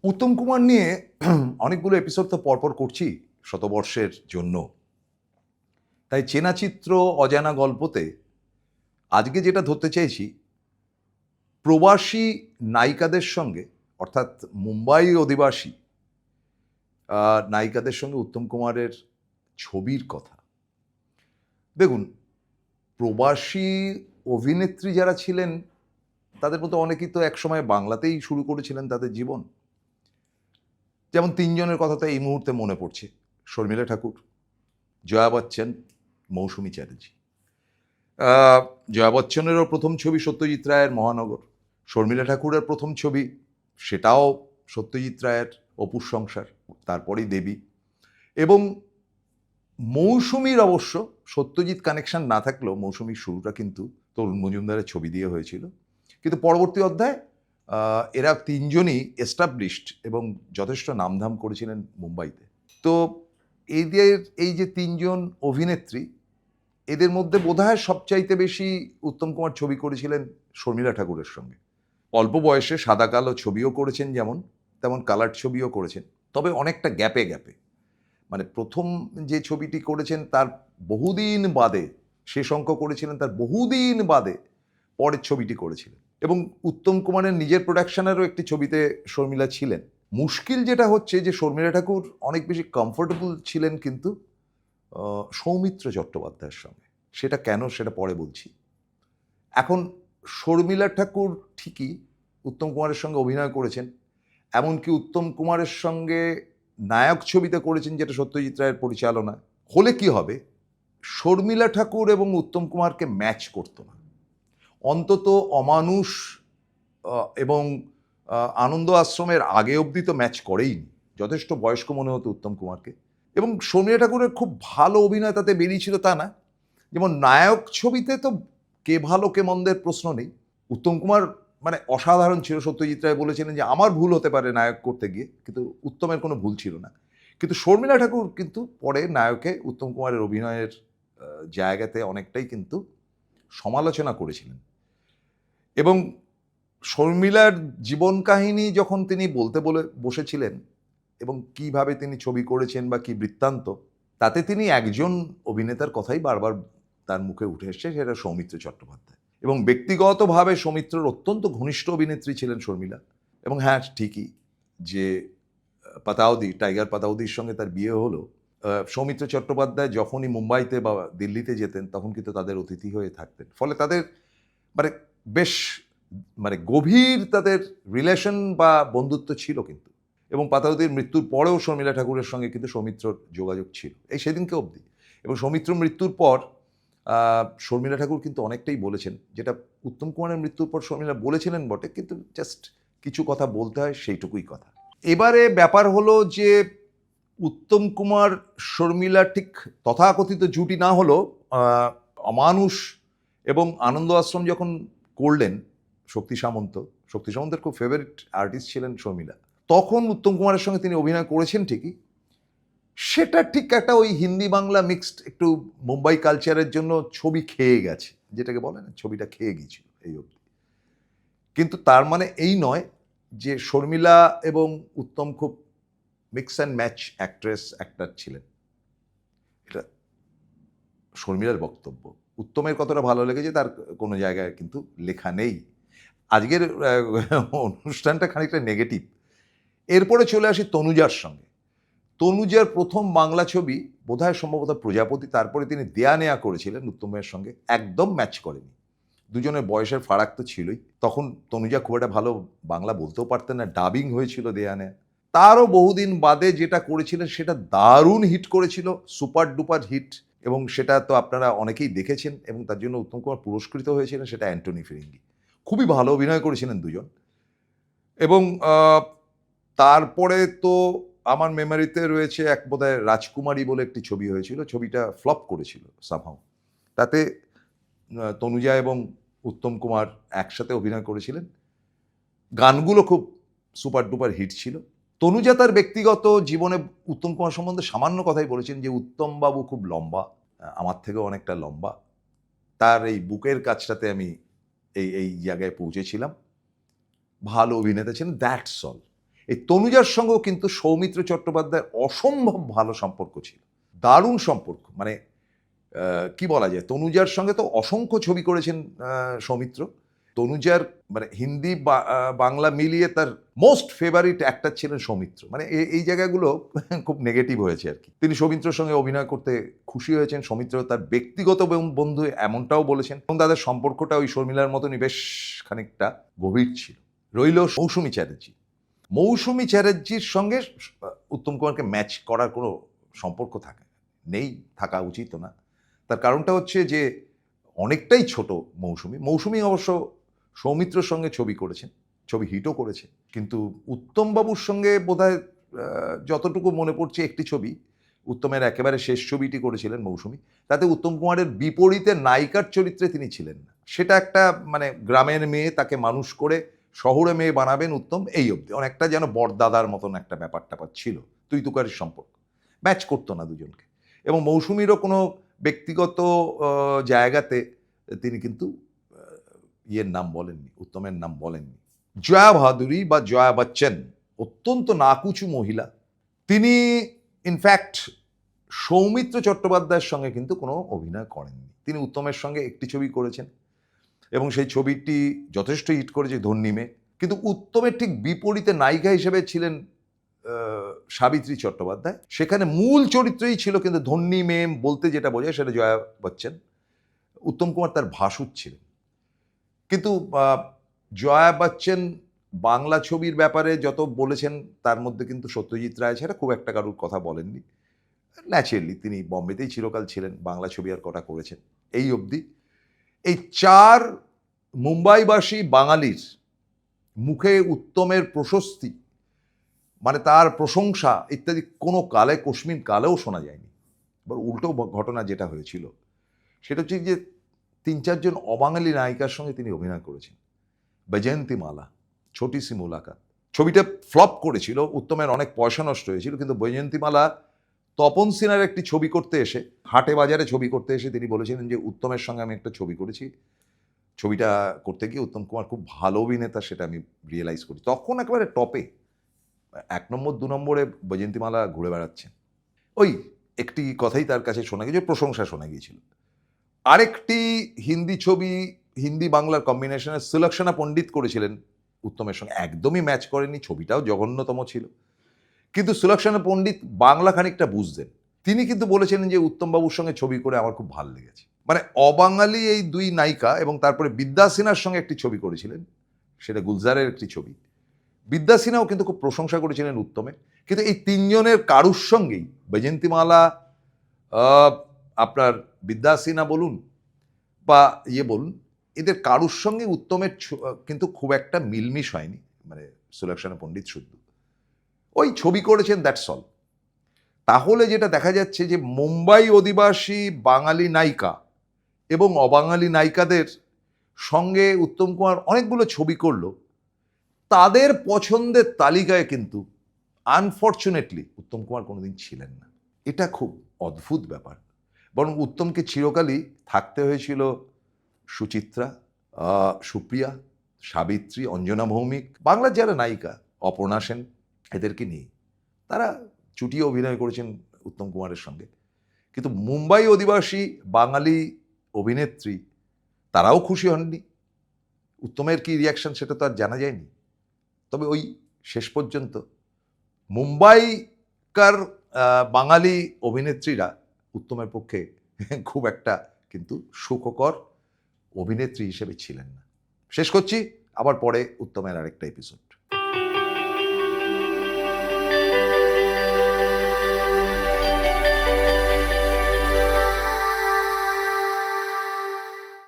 উত্তম কুমার নিয়ে অনেকগুলো এপিসোড তো পরপর করছি শতবর্ষের জন্য। তাই চেনা চিত্র অজানা গল্পতে আজকে যেটা ধরতে চাইছি, প্রবাসী নায়িকাদের সঙ্গে, অর্থাৎ মুম্বাই অধিবাসী নায়িকাদের সঙ্গে উত্তম কুমারের ছবির কথা। দেখুন, প্রবাসী অভিনেত্রী যারা ছিলেন তাদের মধ্যে অনেকেই তো একসময় বাংলাতেই শুরু করেছিলেন তাদের জীবন। যেমন তিনজনের কথা তো এই মুহূর্তে মনে পড়ছে: শর্মিলা ঠাকুর, জয়া বচ্চন, মৌসুমী চ্যাটার্জি। জয়া বচ্চনেরও প্রথম ছবি সত্যজিৎ রায়ের মহানগর। শর্মিলা ঠাকুরের প্রথম ছবি, সেটাও সত্যজিৎ রায়ের অপুর সংসার, তারপরেই দেবী। এবং মৌসুমীর অবশ্য সত্যজিৎ কানেকশন না থাকলেও মৌসুমীর শুরুটা কিন্তু তরুণ মজুমদারের ছবি দিয়ে হয়েছিল। কিন্তু পরবর্তী অধ্যায় এরা তিনজনই এস্টাবলিশড এবং যথেষ্ট নামধাম করেছিলেন মুম্বাইতে। তো এই যে তিনজন অভিনেত্রী, এদের মধ্যে বোধহয় সবচাইতে বেশি উত্তম কুমার ছবি করেছিলেন শর্মিলা ঠাকুরের সঙ্গে। অল্প বয়সে সাদা কালো ছবিও করেছেন যেমন, তেমন কালার ছবিও করেছেন, তবে অনেকটা গ্যাপে গ্যাপে। মানে প্রথম যে ছবিটি করেছেন তার বহুদিন বাদে, শেষ অঙ্ক করেছিলেন তার বহুদিন বাদে পরের ছবিটি করেছিলেন। এবং উত্তম কুমারের নিজের প্রোডাকশনেরও একটি ছবিতে শর্মিলা ছিলেন। মুশকিল যেটা হচ্ছে যে শর্মিলা ঠাকুর অনেক বেশি কমফোর্টেবল ছিলেন কিন্তু সৌমিত্র চট্টোপাধ্যায়ের সঙ্গে। সেটা কেন, সেটা পরে বলছি। এখন শর্মিলা ঠাকুর ঠিকই উত্তম কুমারের সঙ্গে অভিনয় করেছেন, এমনকি উত্তম কুমারের সঙ্গে নায়ক ছবিতে করেছেন যেটা সত্যজিৎ রায়ের পরিচালনা। হলে কি হবে, শর্মিলা ঠাকুর এবং উত্তম কুমারকে ম্যাচ করতো না। অন্তত অমানুষ এবং আনন্দ আশ্রমের আগে অবধি তো ম্যাচ করেইনি। যথেষ্ট বয়স্ক মনে হতো উত্তম কুমারকে। এবং শর্মিলা ঠাকুরের খুব ভালো অভিনয় তাতে বেরিয়েছিল তা না। যেমন নায়ক ছবিতে তো কে ভালো কে মন্দের প্রশ্ন নেই। উত্তম কুমার মানে অসাধারণ ছিল। সত্যজিৎ রায় বলেছিলেন যে আমার ভুল হতে পারে নায়ক করতে গিয়ে, কিন্তু উত্তমের কোনো ভুল ছিল না। কিন্তু শর্মিলা ঠাকুর কিন্তু পরে নায়কে উত্তম কুমারের অভিনয়ের জায়গাতে অনেকটাই কিন্তু সমালোচনা করেছিলেন। এবং শর্মিলার জীবন কাহিনী যখন তিনি বলতে বসেছিলেন এবং কিভাবে তিনি ছবি করেছেন বা কি বৃত্তান্ত, তাতে তিনি একজন অভিনেতার কথাই বারবার তার মুখে উঠে এসছে, সেটা সৌমিত্র চট্টোপাধ্যায়। এবং ব্যক্তিগতভাবে সৌমিত্রর অত্যন্ত ঘনিষ্ঠ অভিনেত্রী ছিলেন শর্মিলা। এবং হ্যাঁ, ঠিকই যে পাতাউদি, টাইগার পাতাউদির সঙ্গে তার বিয়ে হলো। সৌমিত্র চট্টোপাধ্যায় যখনই মুম্বাইতে বা দিল্লিতে যেতেন তখন কিন্তু তাদের অতিথি হয়ে থাকতেন। ফলে তাদের মানে বেশ গভীর তাদের রিলেশন বা বন্ধুত্ব ছিল কিন্তু। এবং পাতাউদির মৃত্যুর পরেও শর্মিলা ঠাকুরের সঙ্গে কিন্তু সৌমিত্রর যোগাযোগ ছিল, এই সেদিনকে অবধি। এবং সৌমিত্র মৃত্যুর পর শর্মিলা ঠাকুর কিন্তু অনেকটাই বলেছেন, যেটা উত্তম কুমারের মৃত্যুর পর শর্মিলা বলেছিলেন বটে, কিন্তু জাস্ট কিছু কথা বলতে হয়, সেইটুকুই কথা। এবারে ব্যাপার হলো যে উত্তম কুমার শর্মিলা ঠিক তথাকথিত জুটি না হলো, অমানুষ এবং আনন্দ আশ্রম যখন করলেন শক্তি সামন্তের খুব ফেভারিট আর্টিস্ট ছিলেন শর্মিলা, তখন উত্তম কুমারের সঙ্গে তিনি অভিনয় করেছেন ঠিকই। সেটা ঠিক একটা ওই হিন্দি বাংলা মিক্সড একটু মুম্বাই কালচারের জন্য ছবি খেয়ে গেছে, যেটাকে বলে না, ছবিটা খেয়ে গিয়েছিল এই অবধি। কিন্তু তার মানে এই নয় যে শর্মিলা এবং উত্তম খুব মিক্স অ্যান্ড ম্যাচ অ্যাক্টর ছিলেন। এটা শর্মিলার বক্তব্য। উত্তমের কতটা ভালো লেগেছে তার কোনো জায়গায় কিন্তু লেখা নেই। আজকের অনুষ্ঠানটা খানিকটা নেগেটিভ। এরপরে চলে আসি তনুজার সঙ্গে। তনুজার প্রথম বাংলা ছবি বোধহয় সম্ভবত প্রজাপতি, তারপরে তিনি দেয়া নেয়া করেছিলেন উত্তমের সঙ্গে, একদম ম্যাচ করেনি। দুজনের বয়সের ফারাক তো ছিলই। তখন তনুজা খুব একটা ভালো বাংলা বলতেও পারতেন না, ডাবিং হয়েছিল দেয়া নেয়া। তারও বহুদিন বাদে যেটা করেছিলেন সেটা দারুণ হিট করেছিল, সুপার ডুপার হিট। এবং সেটা তো আপনারা অনেকেই দেখেছেন এবং তার জন্য উত্তম কুমার পুরস্কৃত হয়েছিলেন, সেটা অ্যান্টনি ফিরিঙ্গি। খুবই ভালো অভিনয় করেছিলেন দুজন। এবং তারপরে তো আমার মেমোরিতে রয়েছে এক বোধহয় রাজকুমারী বলে একটি ছবি হয়েছিল, ছবিটা ফ্লপ করেছিল সামহাউ। তাতে তনুজা এবং উত্তম কুমার একসাথে অভিনয় করেছিলেন। গানগুলো খুব সুপার ডুপার হিট ছিল। তনুজা তার ব্যক্তিগত জীবনে উত্তম কুমার সম্বন্ধে সামান্য কথাই বলেছেন যে উত্তম বাবু খুব লম্বা, আমার থেকেও অনেকটা লম্বা, তার এই বুকের কাছটাতে আমি এই জায়গায় পৌঁছেছিলাম, ভালো অভিনেতা ছিলেন, দ্যাটস অল। এই তনুজার সঙ্গেও কিন্তু সৌমিত্র চট্টোপাধ্যায়ের অসম্ভব ভালো সম্পর্ক ছিল, দারুণ সম্পর্ক। মানে কি বলা যায়, তনুজার সঙ্গে তো অসংখ্য ছবি করেছেন সৌমিত্র। তনুজার মানে হিন্দি বাংলা মিলিয়ে তার মোস্ট ফেভারিট অ্যাক্টর ছিলেন সৌমিত্র। মানে এই জায়গাগুলো খুব নেগেটিভ হয়েছে আর কি। তিনি সৌমিত্রর সঙ্গে অভিনয় করতে খুশি হয়েছেন। সৌমিত্র তার ব্যক্তিগত বন্ধু এমনটাও বলেছেন, এবং তাদের সম্পর্কটা ওই শর্মিলার মতনই বেশ খানিকটা গভীর ছিল। রইল মৌসুমী চ্যাটার্জি। মৌসুমী চ্যাটার্জির সঙ্গে উত্তম কুমারকে ম্যাচ করার কোনো সম্পর্ক নেই, থাকা উচিত না। তার কারণটা হচ্ছে যে অনেকটাই ছোট মৌসুমী অবশ্য সৌমিত্রর সঙ্গে ছবি করেছেন, ছবি হিটও করেছে, কিন্তু উত্তমবাবুর সঙ্গে বোধহয় যতটুকু মনে পড়ছে একটি ছবি, উত্তমের একেবারে শেষ ছবিটি করেছিলেন মৌসুমী, তাতে উত্তম কুমারের বিপরীতে নায়িকার চরিত্রে তিনি ছিলেন না। সেটা একটা মানে গ্রামের মেয়ে, তাকে মানুষ করে শহরে মেয়ে বানাবেন উত্তম, এই অবধি অনেকটা যেন বরদাদার মতন একটা ব্যাপার ট্যাপার ছিল, তুই তুকারির সম্পর্ক, ম্যাচ করতো না দুজনকে। এবং মৌসুমীরও কোনো ব্যক্তিগত জায়গাতে তিনি কিন্তু ইয়ের নাম বলেননি, উত্তমের নাম বলেননি। জয়া ভাদুরী বা জয়া বচ্চন অত্যন্ত নাকুচু মহিলা। তিনি ইনফ্যাক্ট সৌমিত্র চট্টোপাধ্যায়ের সঙ্গে কিন্তু কোনো অভিনয় করেননি। তিনি উত্তমের সঙ্গে একটি ছবি করেছেন এবং সেই ছবিটি যথেষ্ট হিট করেছে, ধন্যী মেয়ে। কিন্তু উত্তমের ঠিক বিপরীতে নায়িকা হিসেবে ছিলেন সাবিত্রী চট্টোপাধ্যায়। সেখানে মূল চরিত্রই ছিল কিন্তু ধন্যী মেম বলতে যেটা বোঝায় সেটা জয়া বচ্চন। উত্তম কুমার তার ভাসুর ছিলেন। কিন্তু জয়া বচ্চন বাংলা ছবির ব্যাপারে যত বলেছেন তার মধ্যে কিন্তু সত্যজিৎ রায় ছাড়া খুব একটা কারুর কথা বলেননি। ন্যাচারালি তিনি বম্বেতেই চিরকাল ছিলেন, বাংলা ছবি আর কটা করেছেন এই অবধি। এই চার মুম্বাইবাসী বাঙালির মুখে উত্তমের প্রশস্তি, মানে তার প্রশংসা ইত্যাদি কোনো কালে কস্মিন কালেও শোনা যায়নি। এবার উল্টো ঘটনা যেটা হয়েছিল সেটা হচ্ছে যে 3-4 জন অবাঙালি নায়িকার সঙ্গে তিনি অভিনয় করেছেন। বৈজয়ন্তী মালা, ছোটি সি মুলাকাত, ছবিটা ফ্লপ করেছিল, উত্তমের অনেক পয়সা নষ্ট হয়েছিল, কিন্তু বৈজয়ন্তী মালা তপন সিনহার একটি ছবি করতে এসে, হাটে বাজারে ছবি করতে এসে তিনি বলেছিলেন যে উত্তমের সঙ্গে আমি একটা ছবি করেছি, ছবিটা করতে গিয়ে উত্তম কুমার খুব ভালো অভিনেতা সেটা আমি রিয়েলাইজ করি। তখন একেবারে টপে 1 নম্বর 2 নম্বরে বৈজয়ন্তীমালা ঘুরে বেড়াচ্ছেন। ওই একটি কথাই তার কাছে শোনা গিয়েছে, প্রশংসা শোনা গিয়েছিল। আরেকটি হিন্দি ছবি, হিন্দি বাংলার কম্বিনেশনে সুলক্ষণা পণ্ডিত করেছিলেন উত্তমের সঙ্গে, একদমই ম্যাচ করেনি, ছবিটাও জঘন্যতম ছিল। কিন্তু সুলক্ষণা পণ্ডিত বাংলা খানিকটা বুঝতেন। তিনি কিন্তু বলেছিলেন যে উত্তমবাবুর সঙ্গে ছবি করে আমার খুব ভালো লেগেছে। মানে অবাঙালি এই 2 নায়িকা, এবং তারপরে বিদ্যা সিনহার সঙ্গে একটি ছবি করেছিলেন, সেটা গুলজারের একটি ছবি। বিদ্যা সিনহাও কিন্তু খুব প্রশংসা করেছিলেন উত্তমের। কিন্তু এই 3 জনের কারুর সঙ্গেই, বৈজয়ন্তীমালা, আপনার বিদ্যা সিনহা বলুন বা বলুন, এদের কারুর সঙ্গে উত্তমের কিন্তু খুব একটা মিলমিশ হয়নি, মানে সুলক্ষণা পণ্ডিত শুদ্ধ ওই ছবি করেছেন, দ্যাটস অল। তাহলে যেটা দেখা যাচ্ছে যে মুম্বাই অধিবাসী বাঙালি নায়িকা এবং অবাঙালি নায়িকাদের সঙ্গে উত্তম কুমার অনেকগুলো ছবি করলো, তাদের পছন্দের তালিকায় কিন্তু আনফর্চুনেটলি উত্তম কুমার কোনোদিন ছিলেন না। এটা খুব অদ্ভুত ব্যাপার। বরং উত্তমকে চিরকালই থাকতে হয়েছিল সুচিত্রা, সুপ্রিয়া, সাবিত্রী, অঞ্জনা ভৌমিক, বাংলার যারা নায়িকা, অপর্ণা সেন, এদেরকে নিয়ে তারা চুটিয়ে অভিনয় করেছেন উত্তম কুমারের সঙ্গে। কিন্তু মুম্বাই অধিবাসী বাঙালি অভিনেত্রী তারাও খুশি হননি। উত্তমের কি রিয়াকশন সেটা তো আর জানা যায়নি। তবে ওই শেষ পর্যন্ত মুম্বাইকার বাঙালি অভিনেত্রীরা উত্তমের পক্ষে খুব একটা কিন্তু সুখকর অভিনেত্রী হিসেবে ছিলেন না। শেষ করছি, আবার পরে উত্তমের আরেকটা এপিসোড।